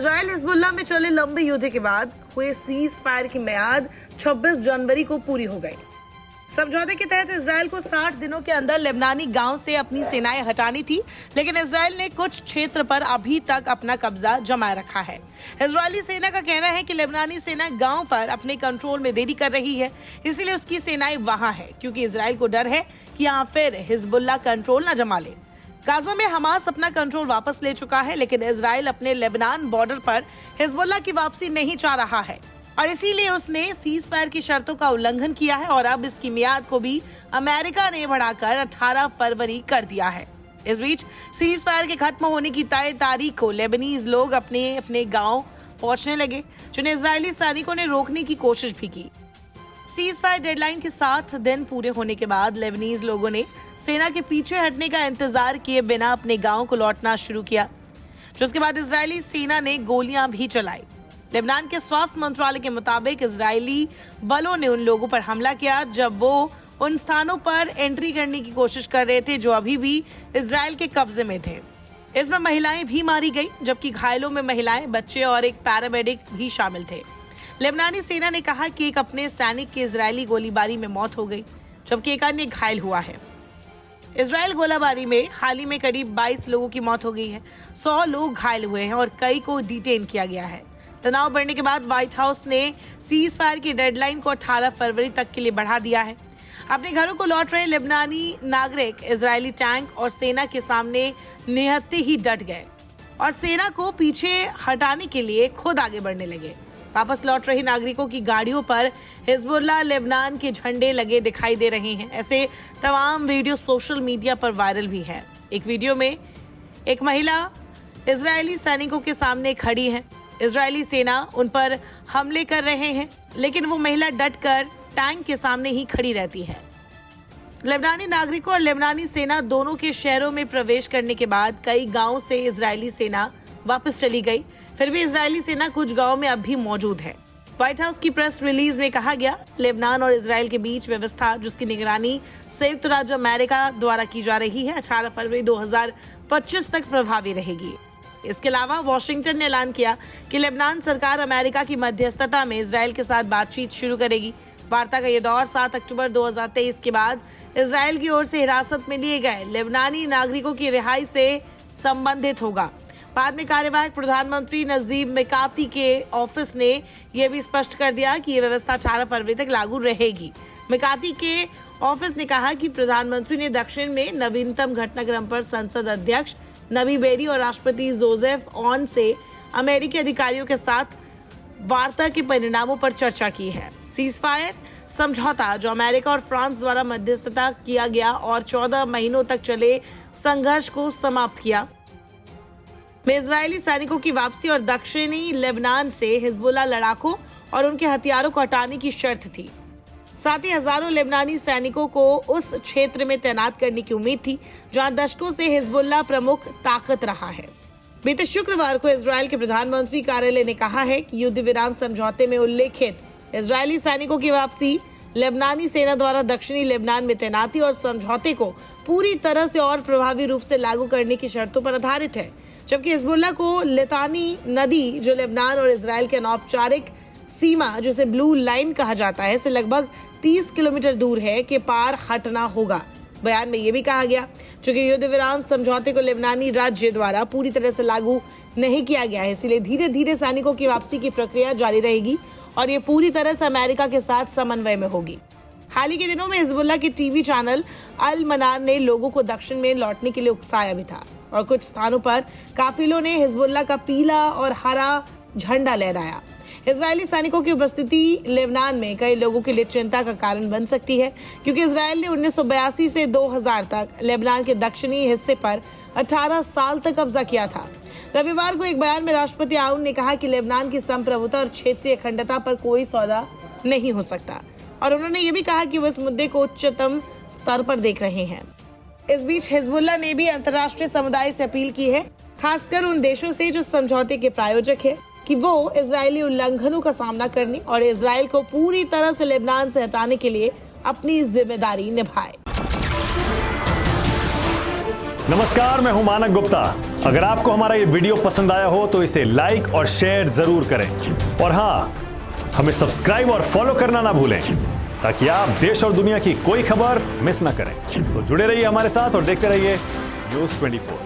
Israel Hezbollah में चले लंबे युद्ध के बाद हुए सीज फायर की मियाद 26 जनवरी को पूरी हो गई। समझौते के तहत इजराइल को 60 दिनों के अंदर लेबनानी गांव से अपनी सेनाएं हटानी थी, लेकिन इजराइल ने कुछ क्षेत्र पर अभी तक अपना कब्जा जमाए रखा है। इजरायली सेना का कहना है कि लेबनानी सेना गांव पर अपने कंट्रोल में देरी कर रही है, इसीलिए उसकी सेनाएं वहां है, क्योंकि इजराइल को डर है कि यहाँ फिर हिजबुल्लाह कंट्रोल न जमा ले। गाजा में हमास अपना कंट्रोल वापस ले चुका है, लेकिन इजराइल अपने लेबनान बॉर्डर पर हिजबुल्लाह की वापसी नहीं चाह रहा है और इसीलिए उसने सीज फायर की शर्तों का उल्लंघन किया है और अब इसकी मियाद को भी अमेरिका ने बढ़ाकर 18 फरवरी कर दिया है। इस बीच सीज फायर के खत्म होने की तय तारीख को लेबनीज लोग अपने अपने गांव पहुंचने लगे, जिन्हें इजरायली सैनिकों ने रोकने की कोशिश भी की। सीज फायर डेडलाइन के 60 दिन पूरे होने के बाद लेबनीज लोगों ने सेना के पीछे हटने का इंतजार किए बिना अपने गांव को लौटना शुरू किया, जिसके बाद इजरायली सेना ने गोलियां भी चलाई। लेबनान के स्वास्थ्य मंत्रालय के मुताबिक इजरायली बलों ने उन लोगों पर हमला किया जब वो उन स्थानों पर एंट्री करने की कोशिश कर रहे थे जो अभी भी इजराइल के कब्जे में थे। इसमें महिलाएं भी मारी गई, जबकि घायलों में महिलाएं, बच्चे और एक पैरामेडिक भी शामिल थे। लेबनानी सेना ने कहा कि एक अपने सैनिक की इजरायली गोलीबारी में मौत हो गई, जबकि एक अन्य घायल हुआ है। इजराइल गोलाबारी में हाल ही में करीब 22 लोगों की मौत हो गई है, 100 लोग घायल हुए हैं और कई को डिटेन किया गया है। तनाव बढ़ने के बाद व्हाइट हाउस ने सीज फायर की डेडलाइन को 18 फरवरी तक के लिए बढ़ा दिया है। अपने घरों को लौट रहे लेबनानी नागरिक इजरायली टैंक और सेना के सामने निहत्थे ही डट गए और सेना को पीछे हटाने के लिए खुद आगे बढ़ने लगे। वापस लौट रहे नागरिकों की गाड़ियों पर हिजबुल्लाह लेबनान के झंडे लगे दिखाई दे रहे हैं। ऐसे तमाम वीडियो सोशल मीडिया पर वायरल भी है। एक वीडियो में एक महिला इजरायली सैनिकों के सामने खड़ी है। इजरायली सेना उन पर हमले कर रहे हैं, लेकिन वो महिला डटकर टैंक के सामने ही खड़ी रहती है। लेबनानी नागरिकों और लेबनानी सेना दोनों के शहरों में प्रवेश करने के बाद कई गांवों से इजरायली सेना वापस चली गई, फिर भी इजरायली सेना कुछ गांवों में अब भी मौजूद है। व्हाइट हाउस की प्रेस रिलीज में कहा गया, लेबनान और इजराइल के बीच व्यवस्था जिसकी निगरानी संयुक्त राज्य अमेरिका द्वारा की जा रही है 18 फरवरी 2025 तक प्रभावी रहेगी। इसके अलावा वाशिंगटन ने ऐलान किया कि लेबनान सरकार अमेरिका की मध्यस्थता में इजराइल के साथ बातचीत शुरू करेगी। वार्ता का ये दौर 7 अक्टूबर 2023 के बाद इजराइल की ओर से हिरासत में लिए गए लेबनानी नागरिकों की रिहाई से संबंधित होगा। बाद में कार्यवाहक प्रधानमंत्री नजीब मिकाती के ऑफिस ने यह भी स्पष्ट कर दिया कि यह व्यवस्था 18 फरवरी तक लागू रहेगी। मिकाती के ऑफिस ने कहा कि प्रधानमंत्री ने दक्षिण में नवीनतम घटनाक्रम पर संसद अध्यक्ष नबी बेरी और राष्ट्रपति जोसेफ ऑन से अमेरिकी अधिकारियों के साथ वार्ता के परिणामों पर चर्चा की है। सीज फायर समझौता जो अमेरिका और फ्रांस द्वारा मध्यस्थता किया गया और 14 महीनों तक चले संघर्ष को समाप्त किया, में इजरायली सैनिकों की वापसी और दक्षिणी लेबनान से हिजबुल्लाह लड़ाकों और उनके हथियारों को हटाने की शर्त थी। साथ ही हजारों लेबनानी सैनिकों को उस क्षेत्र में तैनात करने की उम्मीद थी जहां दशकों से हिजबुल्लाह प्रमुख ताकत रहा है। बीते शुक्रवार को इजरायल के प्रधानमंत्री कार्यालय ने कहा है कि युद्ध विराम समझौते में उल्लेखित इजरायली सैनिकों की वापसी, लेबनानी सेना द्वारा दक्षिणी लेबनान में तैनाती और समझौते को पूरी तरह से और प्रभावी रूप से लागू करने की शर्तों पर आधारित है, जबकि हिजबुल्लाह को लितानी नदी जो लेबनान और इजरायल के अनौपचारिक सीमा जिसे ब्लू लाइन कहा जाता है से लगभग 30 किलोमीटर दूर है के पार हटना होगा। बयान में यह भी कहा गया, चूंकि युद्ध विराम समझौते को लेबनानी राज्य द्वारा पूरी तरह से लागू नहीं किया गया है, इसलिए धीरे धीरे सैनिकों की वापसी की प्रक्रिया जारी रहेगी और ये पूरी तरह से अमेरिका के साथ समन्वय में होगी। हाल ही के दिनों में हिजबुल्लाह के टीवी चैनल अल मनार ने लोगों को दक्षिण में लौटने के लिए उकसाया भी था और कुछ स्थानों पर काफिलों ने हिजबुल्लाह का पीला और हरा झंडा लहराया। इजरायली सैनिकों की उपस्थिति लेबनान में कई लोगों के लिए चिंता का कारण बन सकती है, क्योंकि इजरायल ने 1982 से 2000 तक लेबनान के दक्षिणी हिस्से पर 18 साल तक कब्जा किया था। रविवार को एक बयान में राष्ट्रपति आउन ने कहा कि लेबनान की संप्रभुता और क्षेत्रीय अखंडता पर कोई सौदा नहीं हो सकता और उन्होंने ये भी कहा कि वो इस मुद्दे को उच्चतम स्तर पर देख रहे हैं। इस बीच हिजबुल्लाह ने भी अंतर्राष्ट्रीय समुदाय से अपील की है, खासकर उन देशों से जो समझौते के प्रायोजक है, कि वो इजरायली उल्लंघनों का सामना करने और इजरायल को पूरी तरह से लेबनान से हटाने के लिए अपनी जिम्मेदारी निभाए। नमस्कार, मैं हूं मानक गुप्ता। अगर आपको हमारा ये वीडियो पसंद आया हो तो इसे लाइक और शेयर जरूर करें और हाँ, हमें सब्सक्राइब और फॉलो करना ना भूलें ताकि आप देश और दुनिया की कोई खबर मिस ना करें। तो जुड़े रहिए हमारे साथ और देखते रहिए न्यूज़ 24।